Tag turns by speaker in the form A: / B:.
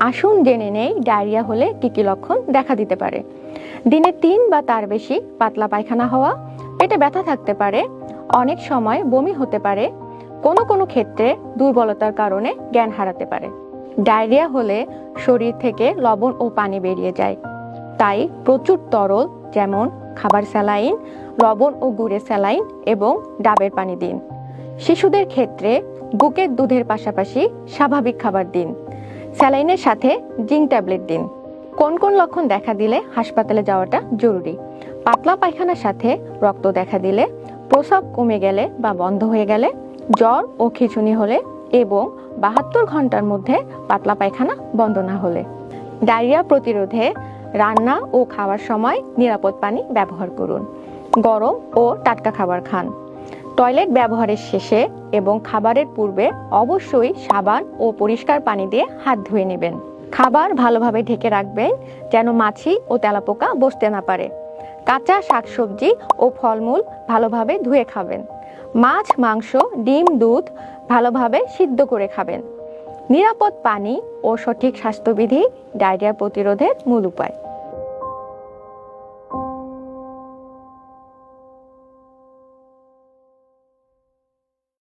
A: আসুন জেনে নেই ডায়রিয়া হলে কি কি লক্ষণ দেখা দিতে পারে। দিনে 3 বা তার বেশি পাতলা পায়খানা হওয়া, পেটে ব্যথা থাকতে পারে, অনেক সময় বমি হতে পারে, কোনো কোনো ক্ষেত্রে দুর্বলতার কারণে জ্ঞান হারাতে পারে। ডায়রিয়া হলে শরীর থেকে লবণ ও পানি বেরিয়ে যায়, তাই প্রচুর তরল যেমন খাবার স্যালাইন, লবণ ও গুড়ের স্যালাইন এবং ডাবের পানি দিন। শিশুদের ক্ষেত্রে বুকের দুধের পাশাপাশি স্বাভাবিক খাবার দিন। স্যালাইনের সাথে জিঙ্ক ট্যাবলেট দিন। কোন কোন লক্ষণ দেখা দিলে হাসপাতালে যাওয়াটা জরুরি? পাতলা পায়খানার সাথে রক্ত দেখা দিলে, প্রস্রাব কমে গেলে বা বন্ধ হয়ে গেলে, জ্বর ও খিঁচুনি হলে এবং 72 ঘন্টার মধ্যে পাতলা পায়খানা বন্ধ না হলে। ডায়রিয়া প্রতিরোধে রান্না ও খাওয়ার সময় নিরাপদ পানি ব্যবহার করুন। গরম ও টাটকা খাবার খান। টয়লেট ব্যবহারের শেষে এবং খাবারের পূর্বে অবশ্যই সাবান ও পরিষ্কার পানি দিয়ে হাত ধুয়ে নেবেন। খাবার ভালোভাবে ঢেকে রাখবেন যেন মাছি ও তেলাপোকা বসতে না পারে। কাঁচা শাকসবজি ও ফলমূল ভালোভাবে ধুয়ে খাবেন। মাছ, মাংস, ডিম, দুধ ভালোভাবে সিদ্ধ করে খাবেন। নিরাপদ পানি ও সঠিক স্বাস্থ্যবিধি ডায়রিয়া প্রতিরোধের মূল উপায়।